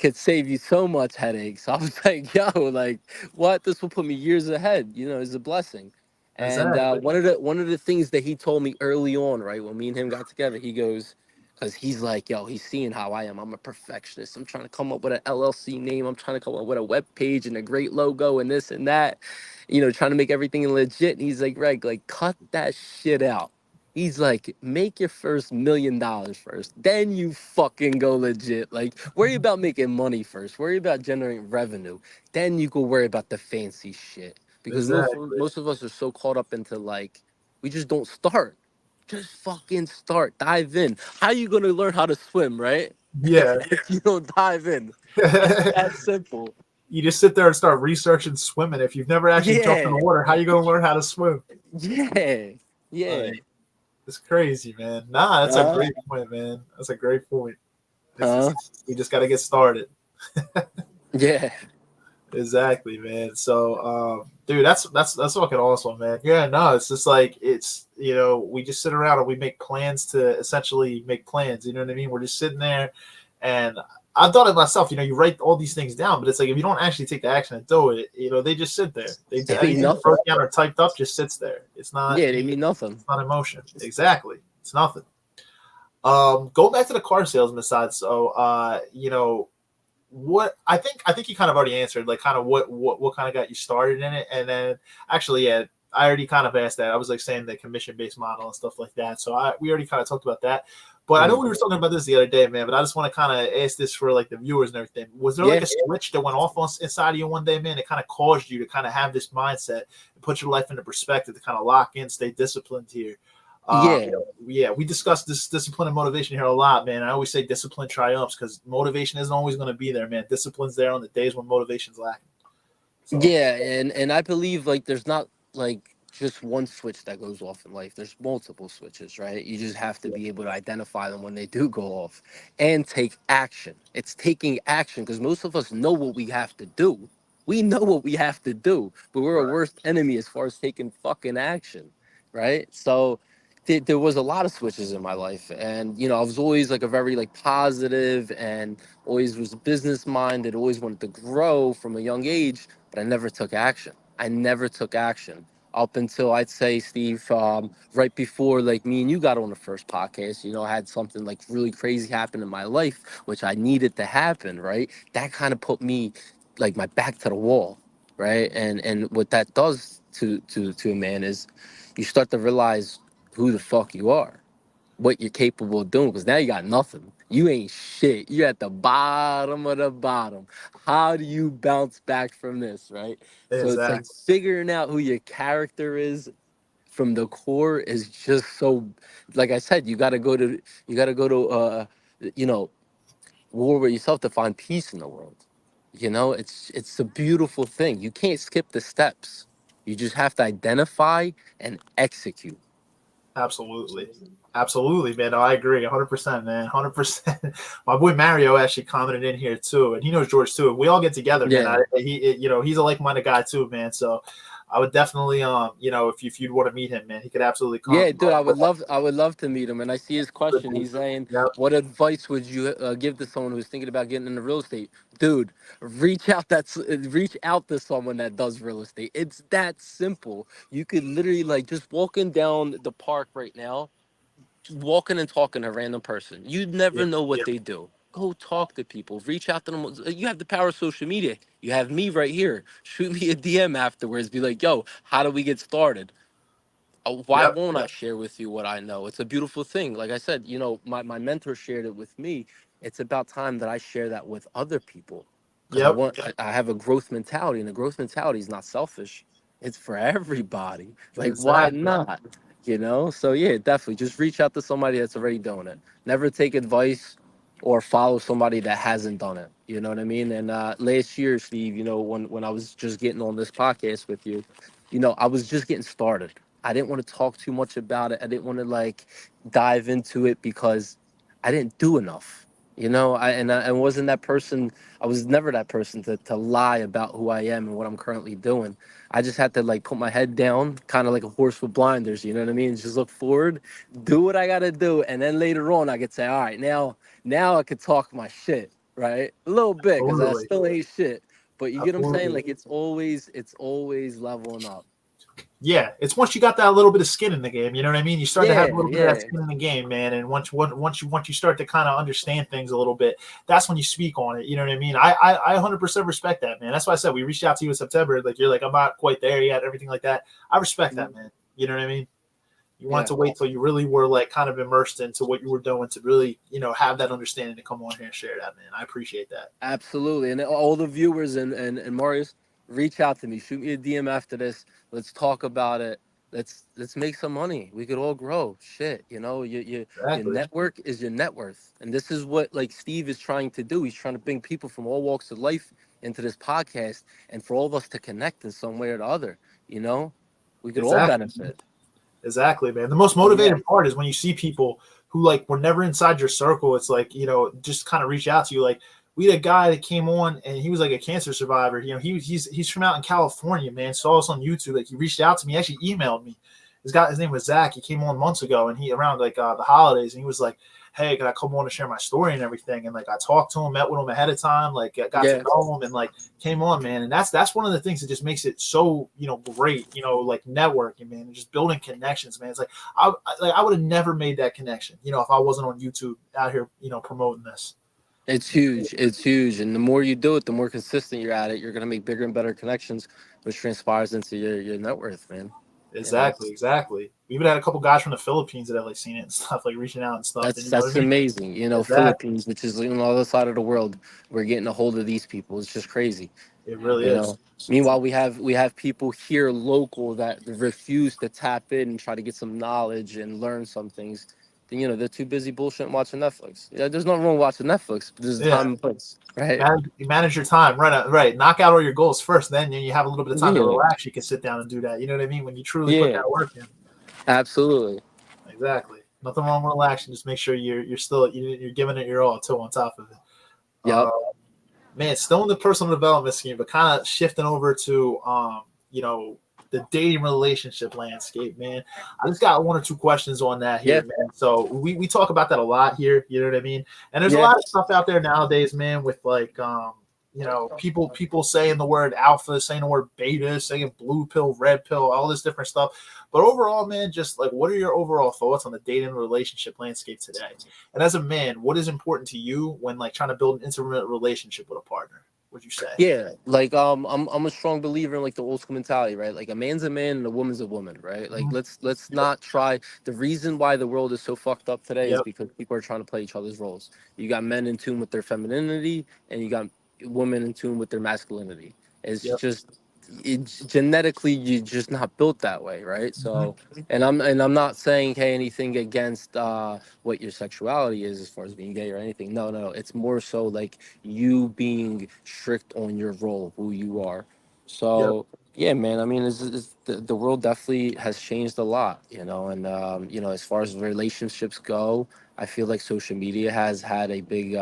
could save you so much headaches. I was like, yo, like, what? This will put me years ahead. You know, it's a blessing. And Exactly. one of the things that he told me early on, right, when me and him got together, he goes, because he's like, yo, he's seeing how I am. I'm a perfectionist. I'm trying to come up with an LLC name. I'm trying to come up with a web page and a great logo and this and that. Trying to make everything legit. And he's like, Reg, like, cut that shit out. He's like, make your first $1 million first, then you fucking go legit. Like, worry about making money first. Worry about generating revenue. Then you go worry about the fancy shit. Because Exactly. most of us are so caught up into like, we just don't start. Just fucking start. Dive in. How you gonna learn how to swim, right? Yeah. If you don't dive in. It's that simple. You just sit there and start researching swimming. If you've never actually jumped in Yeah. the water, how you gonna learn how to swim? Yeah. Yeah. Like, it's crazy, man. Nah, that's a Uh, great point, man. That's a great point. It's huh? just, we just got to get started. Yeah. Exactly, man. So, dude, that's fucking awesome, man. Yeah, no, it's just like we just sit around and we make plans to essentially make plans. You know what I mean? We're just sitting there, and I've done it myself. You write all these things down, but it's like if you don't actually take the action and do it, they just sit there. They mean Anything nothing. broken down or typed up just sits there. Yeah, they mean nothing. It's not emotion. Exactly, it's nothing. Going back to the car salesman side, so what I think you kind of already answered, like kind of what kind of got you started in it, and then actually, yeah, I already kind of asked that. I was like saying the commission based model and stuff like that. So we already kind of talked about that. But I know we were talking about this the other day, man. But I just want to kind of ask this for like the viewers and everything. Was there like Yeah. a switch that went off inside of you one day, man? That kind of caused you to kind of have this mindset and put your life into perspective to kind of lock in, stay disciplined here. Yeah. Yeah, we discussed this discipline and motivation here a lot, man. I always say discipline triumphs because motivation isn't always going to be there, man. Discipline's there on the days when motivation's lacking. So Yeah, and I believe like there's not like just one switch that goes off in life. There's multiple switches, right? You just have to yeah, be able to identify them when they do go off and take action. It's taking action because most of us know what we have to do. We know what we have to do, but we're a right, worst enemy as far as taking fucking action, right? So there was a lot of switches in my life, and I was always like a very like positive and always was business minded, always wanted to grow from a young age, but I never took action. I never took action up until I'd say, Steve, right before like me and you got on the first podcast. I had something like really crazy happen in my life, which I needed to happen, right? That kind of put me like my back to the wall, right? And what that does to a man is you start to realize who the fuck you are, what you're capable of doing, because now you got nothing. You ain't shit. You're at the bottom of the bottom. How do you bounce back from this, right? So it's like exactly, figuring out who your character is from the core is just so, like I said, you gotta go to you know war with yourself to find peace in the world. It's a beautiful thing. You can't skip the steps. You just have to identify and execute. absolutely, absolutely, man. No, I agree, 100%, man, 100%. My boy Mario actually commented in here too, and he knows George too. We all get together, man. Yeah. He's a like-minded guy too, man. So I would definitely, if you'd want to meet him, man, he could absolutely come. Yeah, dude, I would love to meet him. And I see his question. He's saying, Yep, "What advice would you give to someone who's thinking about getting into real estate?" Dude, reach out to someone that does real estate. It's that simple. You could literally like just walking down the park right now, just walking and talking to a random person. You'd never yep, know what yep. they do. Go talk to people. Reach out to them. You have the power of social media. You have me right here. Shoot me a DM afterwards. Be like, "Yo, how do we get started?" Why Yep. won't I share with you what I know? It's a beautiful thing. Like I said, my mentor shared it with me. It's about time that I share that with other people because Yep. I have a growth mentality, and the growth mentality is not selfish. It's for everybody. Like, why Exactly. not? So yeah, definitely just reach out to somebody that's already doing it. Never take advice or follow somebody that hasn't done it. You know what I mean? And last year, Steve, when I was just getting on this podcast with you, I was just getting started. I didn't want to talk too much about it. I didn't want to like dive into it because I didn't do enough. I wasn't that person. I was never that person to lie about who I am and what I'm currently doing. I just had to like put my head down, kind of like a horse with blinders. You know what I mean? Just look forward, do what I gotta do, and then later on I could say, all right, now I could talk my shit, right? A little bit because I Totally. still ain't shit. But you get what I'm saying? Absolutely. Like it's always leveling up. Yeah, it's once you got that little bit of skin in the game, you know what I mean? You start to have a Yeah, little bit of that yeah. skin in the game, man. And once you start to kind of understand things a little bit, that's when you speak on it. You know what I mean? I 100% respect that, man. That's why I said we reached out to you in September. Like you're like I'm not quite there yet, everything like that. I respect that, Mhm. man. You know what I mean? You wanted Yeah, to wait till you really were like kind of immersed into what you were doing to really, have that understanding to come on here and share that, man. I appreciate that. absolutely. And all the viewers and Marius, reach out to me. Shoot me a DM after this. Let's talk about it. Let's make some money. We could all grow. Shit, your Exactly. network is your net worth. And this is what like Steve is trying to do. He's trying to bring people from all walks of life into this podcast and for all of us to connect in some way or the other, you know? We could all Exactly. benefit. Exactly, man. The most So yeah. motivating part is when you see people who like were never inside your circle. It's like, just kind of reach out to you. Like we had a guy that came on and he was like a cancer survivor. He's from out in California, man. Saw us on YouTube. Like he reached out to me, actually emailed me. His name was Zach. He came on months ago and he around like the holidays and he was like, hey, can I come on to share my story and everything? And like I talked to him, met with him ahead of time, like got to Yeah. know him and like came on, man. And that's one of the things that just makes it so, great, like networking, man, and just building connections, man. It's like I would have never made that connection, if I wasn't on YouTube out here, promoting this. It's huge. It's huge. And the more you do it, the more consistent you're at it, you're gonna make bigger and better connections, which transpires into your net worth, man. You know? Exactly, exactly. We even had a couple guys from the Philippines that have like seen it and stuff, like reaching out and stuff. And That's you know what I that's mean? amazing. Exactly. Philippines, which is on the other side of the world, we're getting a hold of these people. It's just crazy. It really You is. know. Meanwhile, we have people here local that refuse to tap in and try to get some knowledge and learn some things. Then they're too busy bullshitting watching Netflix. Yeah, there's nothing wrong with watching Netflix, but there's a Yeah. time and place, right? Manage your time, right? Right. Knock out all your goals first. Then you have a little bit of time to Yeah, relax. You can sit down and do that. You know what I mean? When you truly put yeah, that work in. absolutely. Exactly. Nothing wrong with relaxing. Just make sure you're still you're giving it your all too on top of it. Uh, Yep. Man, still in the personal development scheme, but kind of shifting over to the dating relationship landscape, man. I just got one or two questions on that Yeah. here, man. So we talk about that a lot here, you know what I mean? And there's a Yeah. lot of stuff out there nowadays, man, with like people saying the word alpha, saying the word beta, saying blue pill, red pill, all this different stuff. But overall, man, just like what are your overall thoughts on the dating relationship landscape today? And as a man, what is important to you when like trying to build an intimate relationship with a partner? Would you say? Yeah, like I'm a strong believer in like the old school mentality, right? Like a man's a man and a woman's a woman, right? Like Mhm. let's not try. The reason why the world is so fucked up today is Yep. because people are trying to play each other's roles. You got men in tune with their femininity, and you got women in tune with their masculinity. It's Yep. just genetically you're just not built that way, right? Mhm. So, and I'm not saying hey anything against what your sexuality is as far as being gay or anything. No, no, it's more so like you being strict on your role, who you are. Yep. So yeah, man. I mean, the world definitely has changed a lot, and as far as relationships go, I feel like social media has had a big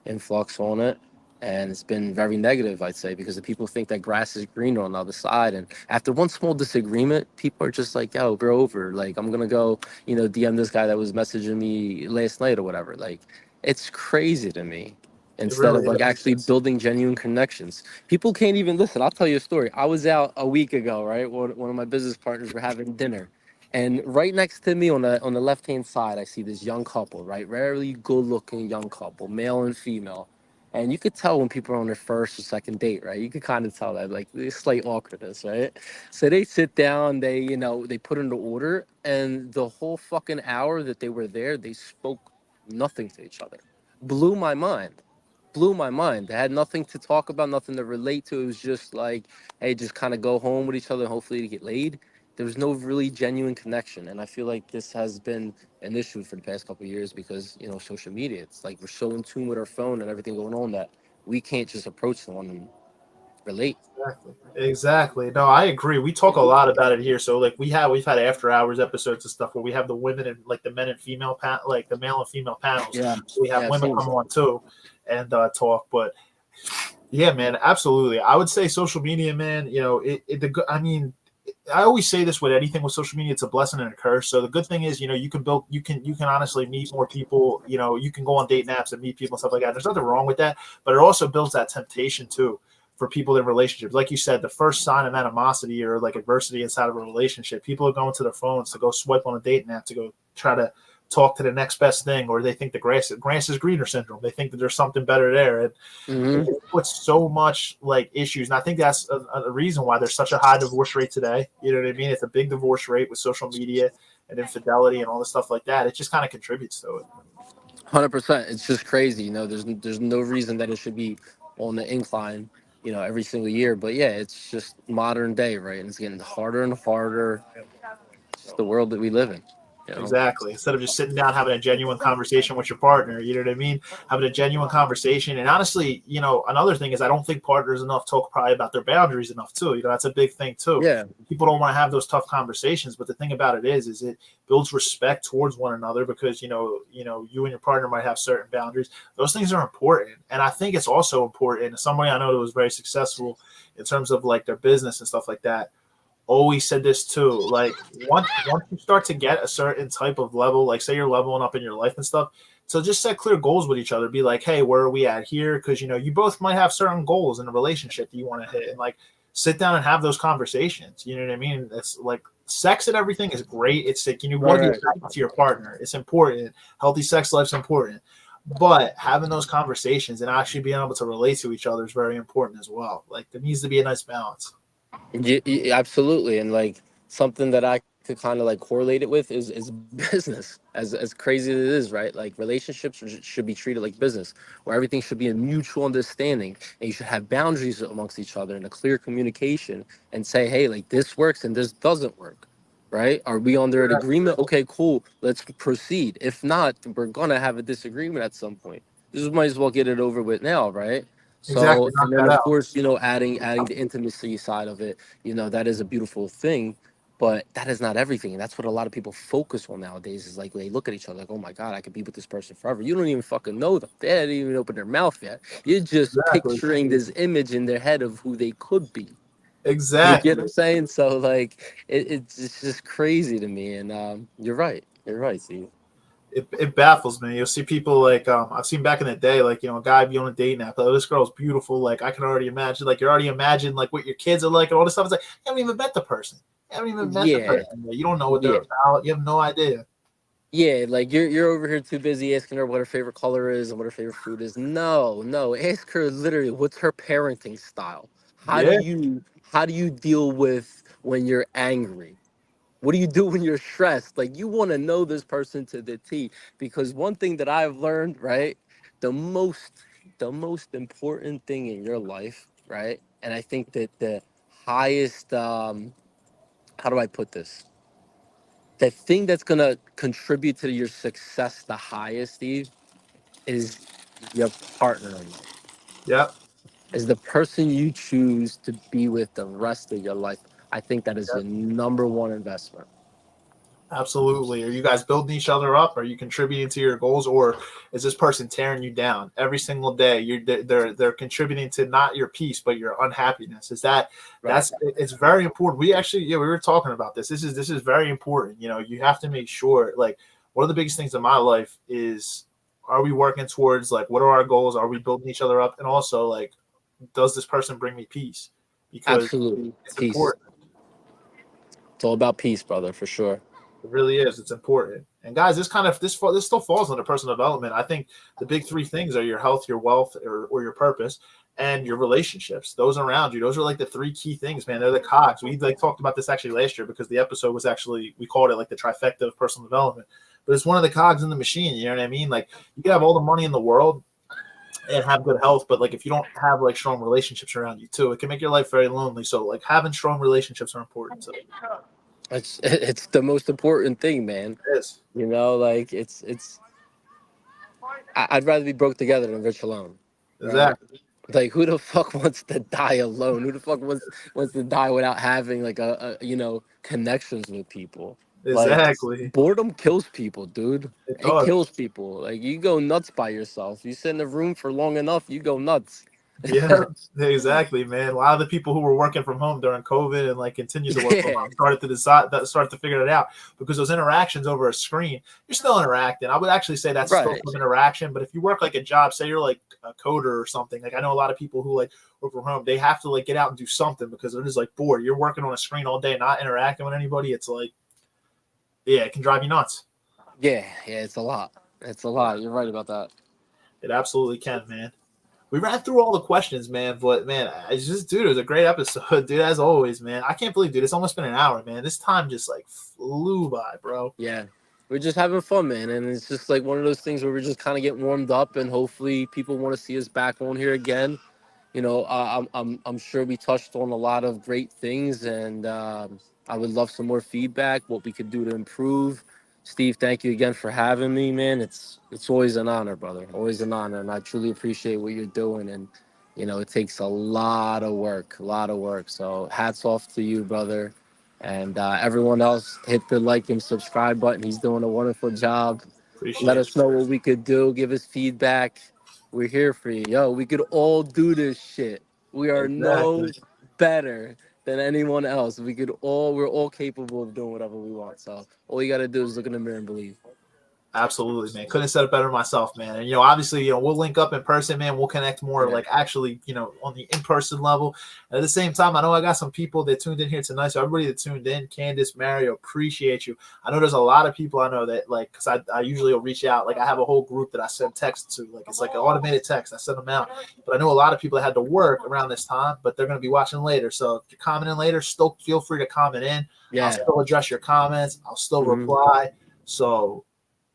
influx on it. And it's been very negative, I'd say, because the people think that grass is greener on the other side. And after one small disagreement, people are just like, yo, we're over. Like, I'm going to go, DM this guy that was messaging me last night or whatever. Like, it's crazy to me It instead of really like is. actually building genuine connections. People can't even listen. I'll tell you a story. I was out a week ago, right? One of my business partners were having dinner. And right next to me on the left hand side, I see this young couple, right? Very good looking young couple, male and female. And you could tell when people are on their first or second date, right? You could kind of tell that, like, there's slight awkwardness, right? So they sit down, they put in the order, and the whole fucking hour that they were there, they spoke nothing to each other. Blew my mind. Blew my mind. They had nothing to talk about, nothing to relate to. It was just like, hey, just kind of go home with each other, hopefully to get laid. There was no really genuine connection. And I feel like this has been an issue for the past couple of years because, social media, it's like we're so in tune with our phone and everything going on that we can't just approach someone and relate. Exactly. No, I agree. We talk a lot about it here. So like we've had after hours episodes and stuff where we have the women and like the men and female like the male and female panels. Yeah. We have Yeah, women same. come on too and talk. But yeah, man, absolutely. I would say social media, man. I mean, I always say this with anything with social media, it's a blessing and a curse. So the good thing is, you can honestly meet more people. You can go on date apps and meet people and stuff like that. There's nothing wrong with that, but it also builds that temptation too for people in relationships. Like you said, the first sign of animosity or like adversity inside of a relationship, people are going to their phones to go swipe on a dating app to go try to talk to the next best thing, or they think the grass is greener syndrome. They think that there's something better there, and Hmm. it puts so much like issues. And I think that's a reason why there's such a high divorce rate today. You know what I mean? It's a big divorce rate with social media and infidelity and all the stuff like that. It just kind of contributes to it. 100%. It's just crazy. There's no reason that it should be on the incline, every single year. But yeah, it's just modern day, right? And it's getting harder and harder. It's just the world that we live in, you know? Exactly. Instead of just sitting down having a genuine conversation with your partner, you know what I mean? Having a genuine conversation. And honestly, another thing is I don't think partners enough talk probably about their boundaries enough too. That's a big thing too. Yeah. People don't want to have those tough conversations, but the thing about it is it builds respect towards one another because you and your partner might have certain boundaries. Those things are important. And I think it's also important. Somebody I know that was very successful in terms of like their business and stuff like that always said this too. Like once you start to get a certain type of level, like say you're leveling up in your life and stuff, so just set clear goals with each other. Be like, hey, where are we at here? Because you both might have certain goals in a relationship that you want to hit, and like sit down and have those conversations. You know what I mean? It's like sex and everything is great. It's like want to be attracted to your partner. It's important. Healthy sex life's important. But having those conversations and actually being able to relate to each other is very important as well. Like there needs to be a nice balance. Yeah, absolutely. And like something that I could kind of like correlate it with is business. As crazy as it is, right? Like relationships should be treated like business, where everything should be a mutual understanding, and you should have boundaries amongst each other and a clear communication, and say, hey, like this works and this doesn't work, right? Are we under an agreement? Okay, cool. Let's proceed. If not, we're gonna have a disagreement at some point. Just might as well get it over with now, right? So, Exactly. Knock and then that of out. course, adding the intimacy side of it, that is a beautiful thing, but that is not everything. And that's what a lot of people focus on nowadays is like they look at each other like, oh my God, I could be with this person forever. You don't even fucking know them. They haven't even opened their mouth yet. You're just Exactly. picturing this image in their head of who they could be. You get what Exactly. I'm saying? So like it's just crazy to me. And you're right. You're right, Steve. It baffles me. You'll see people like I've seen back in the day, like a guy be on a dating app. Oh, this girl's beautiful. Like I can already imagine. Like you already imagine like what your kids are like and all this stuff. It's like you haven't even met the person. You haven't even met the Yeah. person. You don't know what they're Yeah. about. You have no idea. Yeah, like you're over here too busy asking her what her favorite color is and what her favorite food is. No, no, ask her literally what's her parenting style. How do Yeah, you how do you deal with when you're angry? What do you do when you're stressed? Like you want to know this person to the T because one thing that I've learned, right? The most the most important thing in your life, right? And I think that the highest how do I put this? The thing that's gonna contribute to your success the highest, Steve, is your partner in life. yeah. Is the person you choose to be with the rest of your life. I think that is your number one investment. Absolutely. Are you guys building each other up? Are you contributing to your goals, or is this person tearing you down every single day? They're contributing to not your peace but your unhappiness. Right. It's very important. We actually we were talking about this. This is very important. You have to make sure like one of the biggest things in my life is are we working towards like what are our goals? Are we building each other up? And also like does this person bring me peace? Because Absolutely. it's Peace. important. It's all about peace, brother, for sure. It really is. It's important. And guys, this still falls under personal development. I think the big three things are your health, your wealth, or your purpose, and your relationships. Those around you. Those are like the three key things, man. They're the cogs. We like talked about this actually last year because the episode was actually, we called it like the trifecta of personal development. But it's one of the cogs in the machine. You know what I mean? Like you can have all the money in the world and have good health, but like if you don't have like strong relationships around you too, it can make your life very lonely. So like having strong relationships are important too. It's the most important thing, man. It is. You know, like I'd rather be broke together than rich alone. Right? Exactly. Like who the fuck wants to die alone? Who the fuck wants to die without having like a connections with people? Like Exactly. boredom kills people, dude. It It does. kills people. Like you go nuts by yourself. You sit in a room for long enough, you go nuts. Yeah, exactly, man. A lot of the people who were working from home during COVID and like continued to work from Yeah. home started to figure it out because those interactions over a screen, you're still interacting. I would actually say that's still Right. some interaction, but if you work like a job, say you're like a coder or something, like I know a lot of people who like work from home, they have to like get out and do something because they're just like bored. You're working on a screen all day, not interacting with anybody. It's like, yeah, it can drive you nuts. Yeah, it's a lot. It's a lot. You're right about that. It absolutely can, man. We ran through all the questions, man. But man, dude, it was a great episode, dude. As always, man. I can't believe, dude, it's almost been an hour, man. This time just like flew by, bro. Yeah. We're just having fun, man. And it's just like one of those things where we're just kind of getting warmed up and hopefully people want to see us back on here again. I'm sure we touched on a lot of great things, and I would love some more feedback, what we could do to improve. Steve, thank you again for having me, man. It's always an honor, brother. Always an honor, and I truly appreciate what you're doing. And it takes a lot of work, a lot of work. So hats off to you, brother. And everyone else, hit the like and subscribe button. He's doing a wonderful job. Let Appreciate us know what we could do. Give us feedback. We're here for you. Yo, we could all do this shit. We it. are no Exactly. better than anyone else. We're all capable of doing whatever we want. So all you gotta do is look in the mirror and believe. Absolutely, man. Couldn't have said it better myself, man. And obviously, we'll link up in person, man. We'll connect more, Yeah. like actually, on the in-person level. And at the same time, I know I got some people that tuned in here tonight. So everybody that tuned in, Candace, Mario, appreciate you. I know there's a lot of people I know that like, because I usually will reach out. Like I have a whole group that I send texts to. Like it's like an automated text. I send them out. But I know a lot of people that had to work around this time, but they're going to be watching later. So if you're commenting later, still feel free to comment in. I'll Yeah. still address your comments. I'll still Mhm. reply. So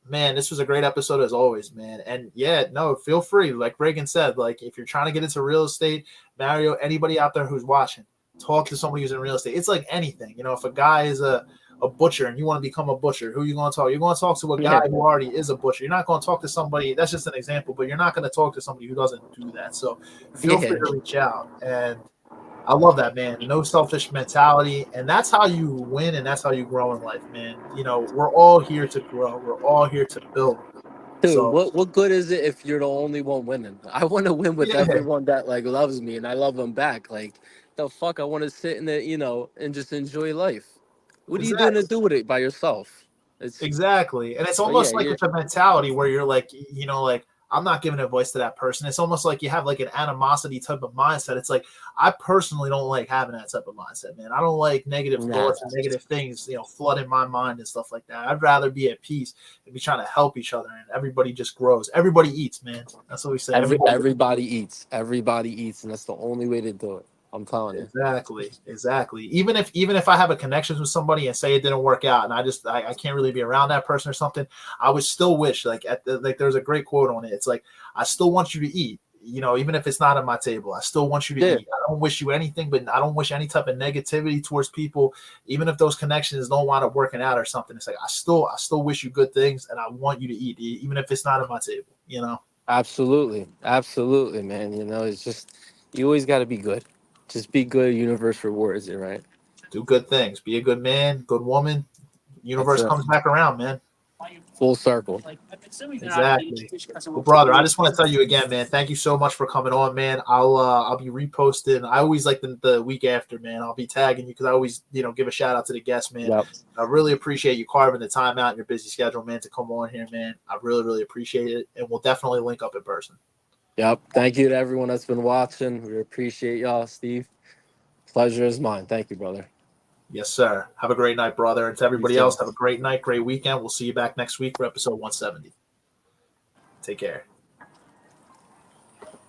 man, this was a great episode as always, man. And yeah, no, feel free. Like Regin said, like if you're trying to get into real estate, Mario, anybody out there who's watching, talk to somebody who's in real estate. It's like anything. If a guy is a butcher and you want to become a butcher, who are you going to talk? You're going to talk to a guy who already is a butcher. You're not going to talk to somebody. That's just an example, but you're not going to talk to somebody who doesn't do that. So feel free to reach out. And I love that, man. No selfish mentality. And that's how you win and that's how you grow in life, man. We're all here to grow. We're all here to build. Dude, So what good is it if you're the only one winning? I want to win with yeah, everyone that like loves me and I love them back. Like the fuck, I want to sit in it, and just enjoy life. What are you doing to exactly. do with it by yourself? It's Exactly. And it's But yeah, almost like it's a mentality where you're like, like I'm not giving a voice to that person. It's almost like you have like an animosity type of mindset. It's like I personally don't like having that type of mindset, man. I don't like negative nah. thoughts and negative things, flooding my mind and stuff like that. I'd rather be at peace and be trying to help each other, and everybody just grows. Everybody eats, man. That's what we say. Everybody eats. Everybody eats, and that's the only way to do it. I'm telling you. Exactly. Even if I have a connection with somebody and say it didn't work out, and I can't really be around that person or something, I would still wish like there's a great quote on it. It's like I still want you to eat. Even if it's not on my table, I still want you to eat. I don't wish you anything, but I don't wish any type of negativity towards people. Even if those connections don't wind up working out or something, it's like I still wish you good things, and I want you to eat, even if it's not on my table. Absolutely, man. It's just you always got to be good. Just be good. Universe rewards it, right? Do good things. Be a good man, good woman. That's Universe it. comes back around, man. Full circle. Exactly. Well, brother, I just want to tell you again, man. Thank you so much for coming on, man. I'll be reposting. I always like the week after, man. I'll be tagging you because I always give a shout out to the guests, man. Yep. I really appreciate you carving the time out in your busy schedule, man, to come on here, man. I really really appreciate it, and we'll definitely link up in person. Yep. Thank you to everyone that's been watching. We appreciate y'all, Steve. Pleasure is mine. Thank you, brother. Yes, sir. Have a great night, brother. And to everybody too. else, have a great night, great weekend. We'll see you back next week for episode 170. Take care.